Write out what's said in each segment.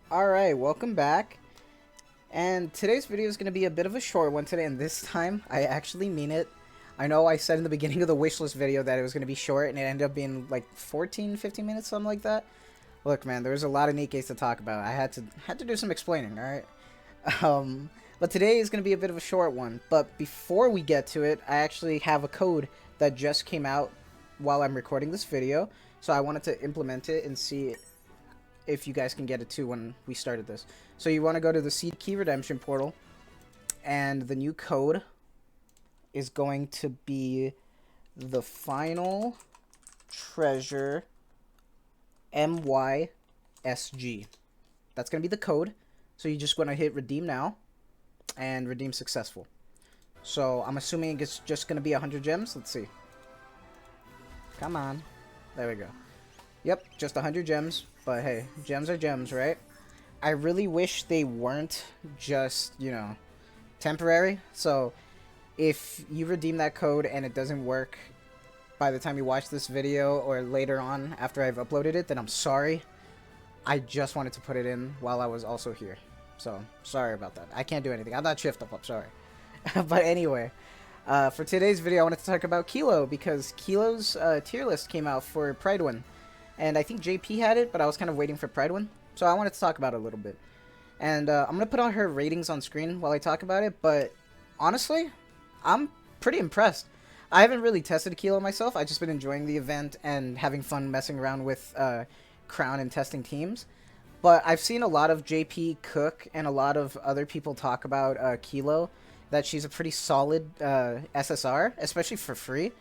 Alright, welcome back. And today's video is going to be a bit of a short one today, and this time I actually mean it. I know I said in the beginning of the wishlist video that it was going to be short, and it ended up being like 14, 15 minutes, something like that. Look, man, there was a lot of Nikkes to talk about. I had to do some explaining, alright? But today is going to be a bit of a short one. But before we get to it, I actually have a code that just came out while I'm recording this video. So I wanted to implement it and see if you guys can get it too when we started this. So you want to go to the Seed Key Redemption portal, and the new code is going to be the final treasure MYSG. That's going to be the code. So you're just going to hit redeem now and redeem successful. So I'm assuming it's just going to be 100 gems. Let's see. Come on. There we go. Yep, just 100 gems. But hey, gems are gems, right? I really wish they weren't just, temporary. So if you redeem that code and it doesn't work by the time you watch this video or later on after I've uploaded it, then I'm sorry. I just wanted to put it in while I was also here. So, sorry about that. I can't do anything. I'm not shift up, I'm sorry. But anyway, for today's video, I wanted to talk about Kilo, because Kilo's tier list came out for Pride Win. And I think JP had it, but I was kind of waiting for Pride Win. So I wanted to talk about it a little bit. And I'm going to put on her ratings on screen while I talk about it. But honestly, I'm pretty impressed. I haven't really tested Kilo myself. I've just been enjoying the event and having fun messing around with Crown and testing teams. But I've seen a lot of JP Cook and a lot of other people talk about Kilo, that she's a pretty solid SSR, especially for free.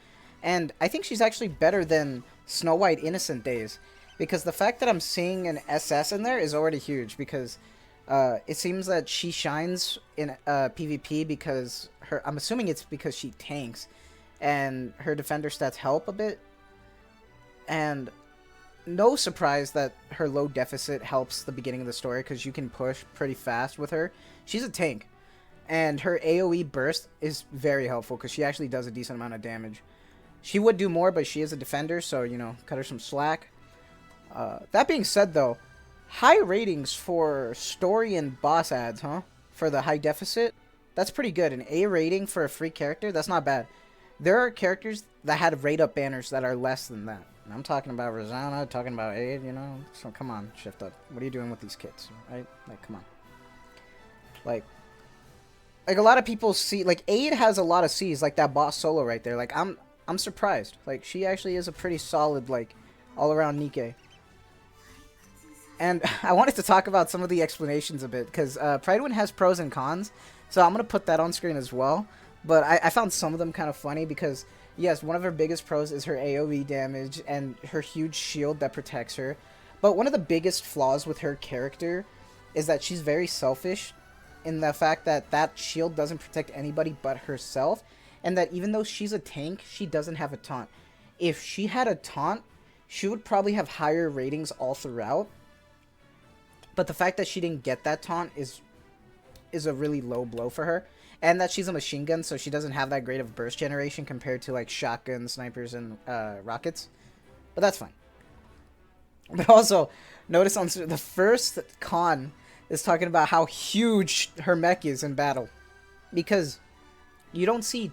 And I think she's actually better than Snow White Innocent days, because the fact that I'm seeing an SS in there is already huge, because it seems that she shines in PvP because I'm assuming it's because she tanks and her defender stats help a bit. And no surprise that her low deficit helps the beginning of the story, because you can push pretty fast with her. She's a tank, and her AoE burst is very helpful because she actually does a decent amount of damage. She would do more, but she is a defender, so, cut her some slack. That being said, though, high ratings for story and boss ads, huh? For the high deficit? That's pretty good. An A rating for a free character? That's not bad. There are characters that had rate-up banners that are less than that. And I'm talking about Rosanna, talking about Aid, So come on, shift up. What are you doing with these kits, right? Like, come on. Like a lot of people see, like, Aid has a lot of C's, like that boss solo right there. Like, I'm surprised. Like, she actually is a pretty solid, like, all-around Nikke. And I wanted to talk about some of the explanations a bit, because Pride Win has pros and cons, so I'm going to put that on screen as well. But I found some of them kind of funny, because, yes, one of her biggest pros is her AoE damage and her huge shield that protects her. But one of the biggest flaws with her character is that she's very selfish, in the fact that that shield doesn't protect anybody but herself, and that even though she's a tank, she doesn't have a taunt. If she had a taunt, she would probably have higher ratings all throughout. But the fact that she didn't get that taunt is a really low blow for her. And that she's a machine gun, so she doesn't have that great of burst generation compared to, like, shotguns, snipers, and rockets. But that's fine. But also, notice on the first con is talking about how huge her mech is in battle. Because you don't see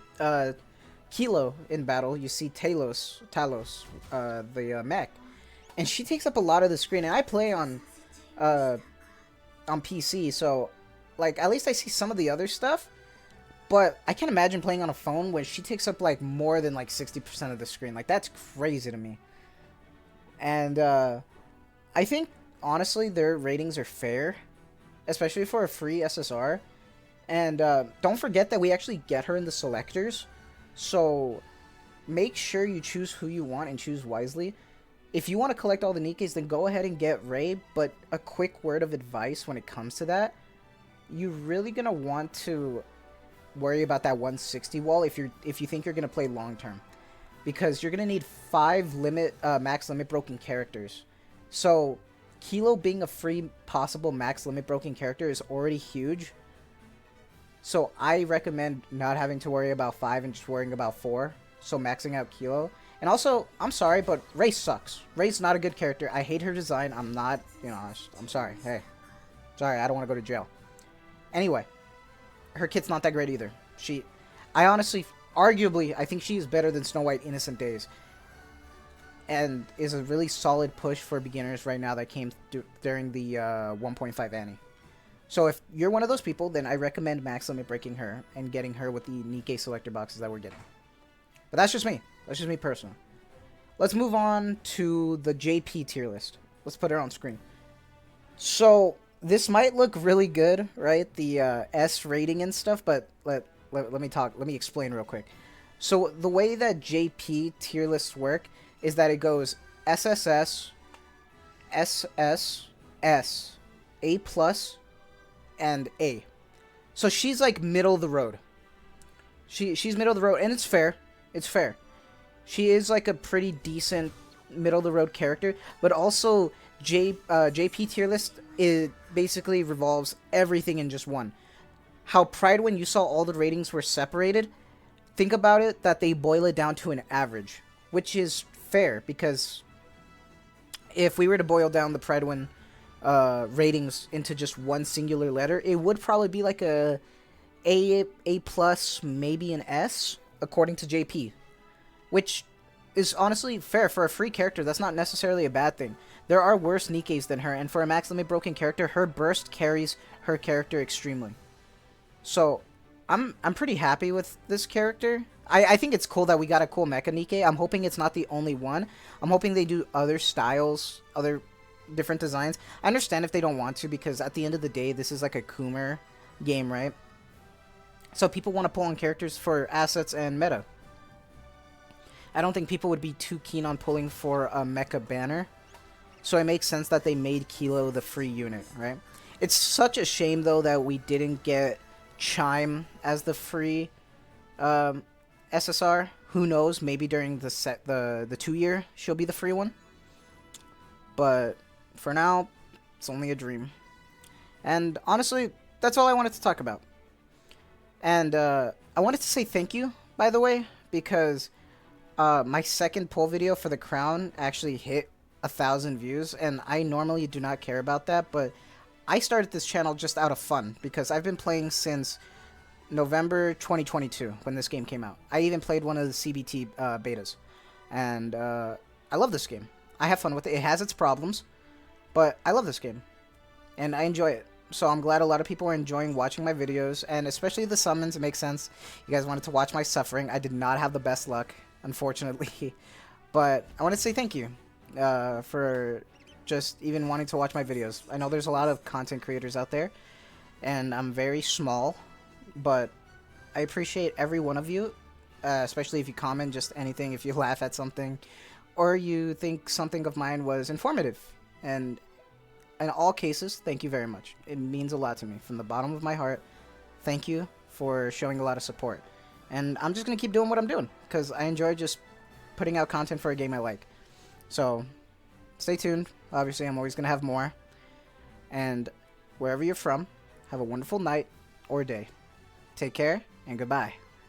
Kilo in battle, you see Talos, the mech. And she takes up a lot of the screen, and I play on PC, so, like, at least I see some of the other stuff. But I can't imagine playing on a phone where she takes up, like, more than, like, 60% of the screen. Like, that's crazy to me. And I think, honestly, their ratings are fair, especially for a free SSR. And don't forget that we actually get her in the selectors, so make sure you choose who you want and choose wisely. If you want to collect all the Nikkes, then go ahead and get Ray, but a quick word of advice when it comes to that: you're really going to want to worry about that 160 wall if you think you're going to play long term, because you're going to need 5 max limit broken characters. So Kilo being a free possible max limit broken character is already huge. So I recommend not having to worry about 5 and just worrying about 4. So maxing out Kilo. And also, I'm sorry, but Ray sucks. Ray's not a good character. I hate her design. I'm not, I'm sorry. Hey, Sorry, I don't want to go to jail. Anyway, her kit's not that great either. I honestly, arguably, I think she is better than Snow White Innocent Days. And is a really solid push for beginners right now that came during the 1.5 Annie. So if you're one of those people, then I recommend max limit breaking her and getting her with the Nikke selector boxes that we're getting. But that's just me. That's just me personally. Let's move on to the JP tier list. Let's put her on screen. So this might look really good, right? The S rating and stuff, but let me explain real quick. So the way that JP tier lists work is that it goes SSS, SS, S, A+, and A. So she's like middle of the road. She's middle of the road, and it's fair. It's fair. She is like a pretty decent middle of the road character, but also JP tier list, it basically revolves everything in just one. How Pride, when you saw all the ratings were separated, think about it that they boil it down to an average, which is fair, because if we were to boil down the Pride Win ratings into just one singular letter, it would probably be like a plus, maybe an S, according to JP, which is honestly fair for a free character. That's not necessarily a bad thing. There are worse Nikkes than her, and for a max limit broken character, her burst carries her character extremely. So I'm pretty happy with this character. I think it's cool that we got a cool Mecha Nikke. I'm hoping it's not the only one. I'm hoping they do other styles, other different designs. I understand if they don't want to, because at the end of the day, this is like a Coomer game, right? So people want to pull on characters for assets and meta. I don't think people would be too keen on pulling for a Mecha banner. So it makes sense that they made Kilo the free unit, right? It's such a shame, though, that we didn't get Chime as the free SSR. Who knows? Maybe during the 2-year, she'll be the free one. But for now, it's only a dream. And honestly, that's all I wanted to talk about. And I wanted to say thank you, by the way, because my second poll video for the crown actually hit 1,000 views, and I normally do not care about that, but I started this channel just out of fun, because I've been playing since November 2022, when this game came out. I even played one of the CBT betas, and I love this game. I have fun with it. It has its problems, but I love this game, and I enjoy it. So I'm glad a lot of people are enjoying watching my videos, and especially the summons. It makes sense. You guys wanted to watch my suffering. I did not have the best luck, unfortunately, but I want to say thank you for just even wanting to watch my videos. I know there's a lot of content creators out there, and I'm very small, but I appreciate every one of you, especially if you comment just anything, if you laugh at something, or you think something of mine was informative. And in all cases, thank you very much. It means a lot to me. From the bottom of my heart, thank you for showing a lot of support. And I'm just going to keep doing what I'm doing, because I enjoy just putting out content for a game I like. So, stay tuned. Obviously, I'm always going to have more. And wherever you're from, have a wonderful night or day. Take care, and goodbye.